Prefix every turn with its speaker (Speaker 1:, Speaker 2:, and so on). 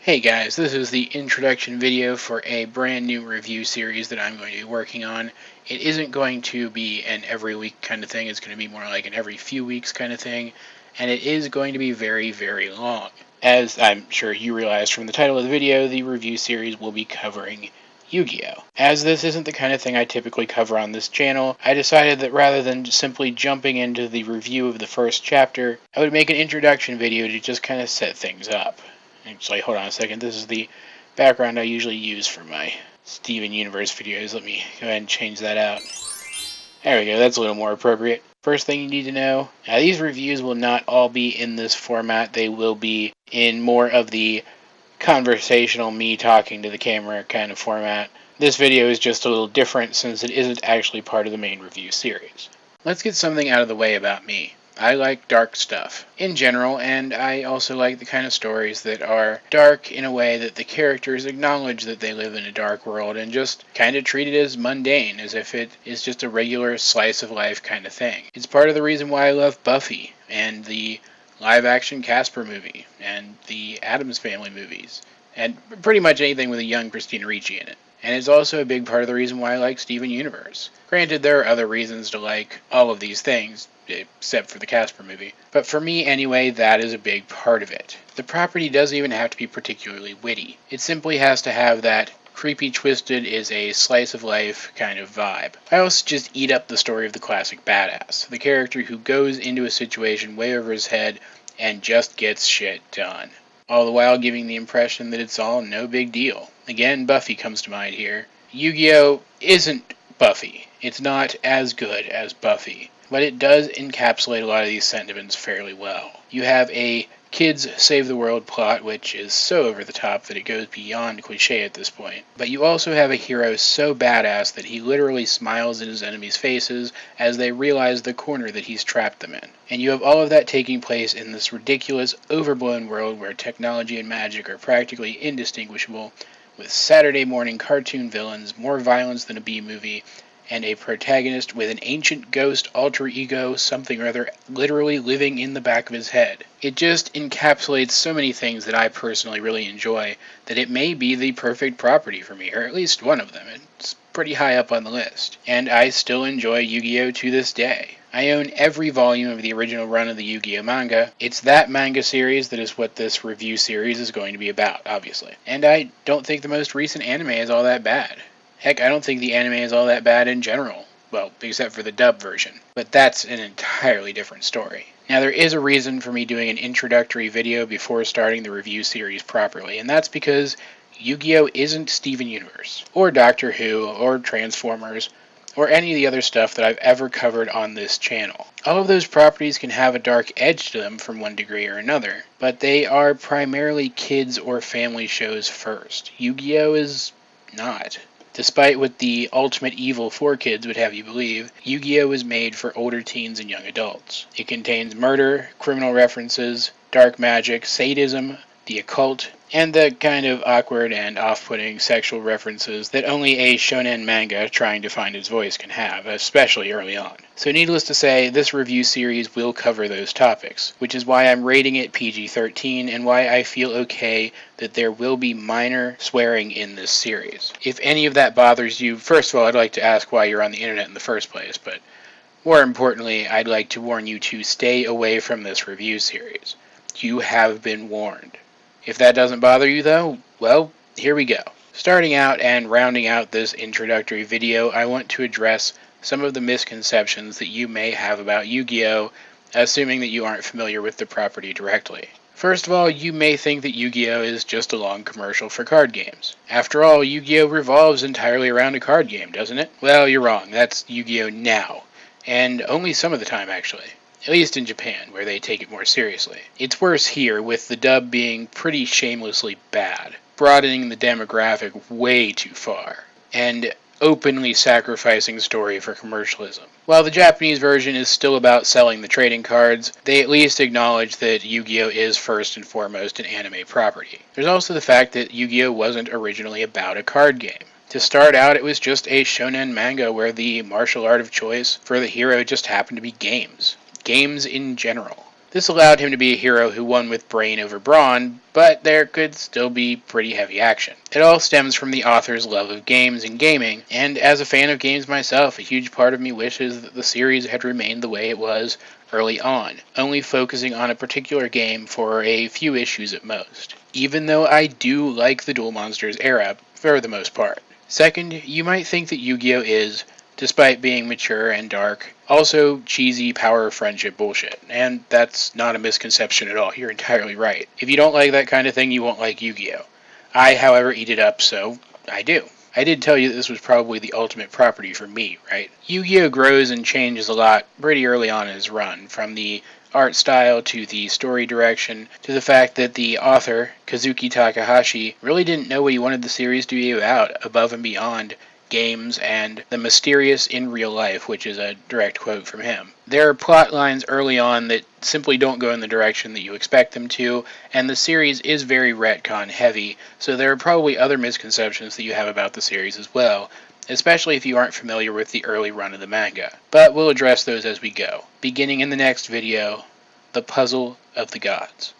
Speaker 1: Hey guys, this is the introduction video for a brand new review series that I'm going to be working on. It isn't going to be an every week kind of thing, it's going to be more like an every few weeks kind of thing, and it is going to be very, very long. As I'm sure you realized from the title of the video, the review series will be covering Yu-Gi-Oh! As this isn't the kind of thing I typically cover on this channel, I decided that rather than simply jumping into the review of the first chapter, I would make an introduction video to just kind of set things up. Actually, hold on a second. This is the background I usually use for my Steven Universe videos. Let me go ahead and change that out. There we go. That's a little more appropriate. First thing you need to know, now these reviews will not all be in this format. They will be in more of the conversational, me talking to the camera kind of format. This video is just a little different since it isn't actually part of the main review series. Let's get something out of the way about me. I like dark stuff in general, and I also like the kind of stories that are dark in a way that the characters acknowledge that they live in a dark world and just kind of treat it as mundane, as if it is just a regular slice of life kind of thing. It's part of the reason why I love Buffy and the live-action Casper movie and the Addams Family movies and pretty much anything with a young Christina Ricci in it. And it's also a big part of the reason why I like Steven Universe. Granted, there are other reasons to like all of these things, except for the Casper movie. But for me, anyway, that is a big part of it. The property doesn't even have to be particularly witty. It simply has to have that creepy twisted is a slice of life kind of vibe. I also just eat up the story of the classic badass, the character who goes into a situation way over his head and just gets shit done, all the while giving the impression that it's all no big deal. Again, Buffy comes to mind here. Yu-Gi-Oh! Isn't Buffy. It's not as good as Buffy, but it does encapsulate a lot of these sentiments fairly well. You have a kids save the world plot, which is so over the top that it goes beyond cliche at this point. But you also have a hero so badass that he literally smiles in his enemies' faces as they realize the corner that he's trapped them in. And you have all of that taking place in this ridiculous, overblown world where technology and magic are practically indistinguishable, with Saturday morning cartoon villains, more violence than a B-movie, and a protagonist with an ancient ghost alter ego, something or other, literally living in the back of his head. It just encapsulates so many things that I personally really enjoy that it may be the perfect property for me, or at least one of them. It's pretty high up on the list. And I still enjoy Yu-Gi-Oh! To this day. I own every volume of the original run of the Yu-Gi-Oh! Manga. It's that manga series that is what this review series is going to be about, obviously. And I don't think the most recent anime is all that bad. Heck, I don't think the anime is all that bad in general. Well, except for the dub version. But that's an entirely different story. Now, there is a reason for me doing an introductory video before starting the review series properly, and that's because Yu-Gi-Oh! Isn't Steven Universe, or Doctor Who, or Transformers, or any of the other stuff that I've ever covered on this channel. All of those properties can have a dark edge to them from one degree or another, but they are primarily kids or family shows first. Yu-Gi-Oh! Is not. Despite what the ultimate evil for kids would have you believe, Yu-Gi-Oh! Is made for older teens and young adults. It contains murder, criminal references, dark magic, sadism, the occult, and the kind of awkward and off-putting sexual references that only a shonen manga trying to find its voice can have, especially early on. So needless to say, this review series will cover those topics, which is why I'm rating it PG-13 and why I feel okay that there will be minor swearing in this series. If any of that bothers you, first of all, I'd like to ask why you're on the internet in the first place, but more importantly, I'd like to warn you to stay away from this review series. You have been warned. If that doesn't bother you though, well, here we go. Starting out and rounding out this introductory video, I want to address some of the misconceptions that you may have about Yu-Gi-Oh!, assuming that you aren't familiar with the property directly. First of all, you may think that Yu-Gi-Oh! Is just a long commercial for card games. After all, Yu-Gi-Oh! Revolves entirely around a card game, doesn't it? Well, you're wrong. That's Yu-Gi-Oh! Now. And only some of the time, actually. At least in Japan, where they take it more seriously. It's worse here, with the dub being pretty shamelessly bad, broadening the demographic way too far, and openly sacrificing story for commercialism. While the Japanese version is still about selling the trading cards, they at least acknowledge that Yu-Gi-Oh! Is first and foremost an anime property. There's also the fact that Yu-Gi-Oh! Wasn't originally about a card game. To start out, it was just a shonen manga where the martial art of choice for the hero just happened to be games. Games in general. This allowed him to be a hero who won with brain over brawn, but there could still be pretty heavy action. It all stems from the author's love of games and gaming, and as a fan of games myself, a huge part of me wishes that the series had remained the way it was early on, only focusing on a particular game for a few issues at most, even though I do like the Duel Monsters era for the most part. Second, you might think that Yu-Gi-Oh! Is, despite being mature and dark, also cheesy power friendship bullshit. And that's not a misconception at all. You're entirely right. If you don't like that kind of thing, you won't like Yu-Gi-Oh! I, however, eat it up, so I do. I did tell you that this was probably the ultimate property for me, right? Yu-Gi-Oh! Grows and changes a lot pretty early on in its run, from the art style to the story direction to the fact that the author, Kazuki Takahashi, really didn't know what he wanted the series to be about above and beyond games and the mysterious in real life, which is a direct quote from him. There are plot lines early on that simply don't go in the direction that you expect them to, and the series is very retcon heavy, so there are probably other misconceptions that you have about the series as well, especially if you aren't familiar with the early run of the manga. But we'll address those as we go. Beginning in the next video, The Puzzle of the Gods.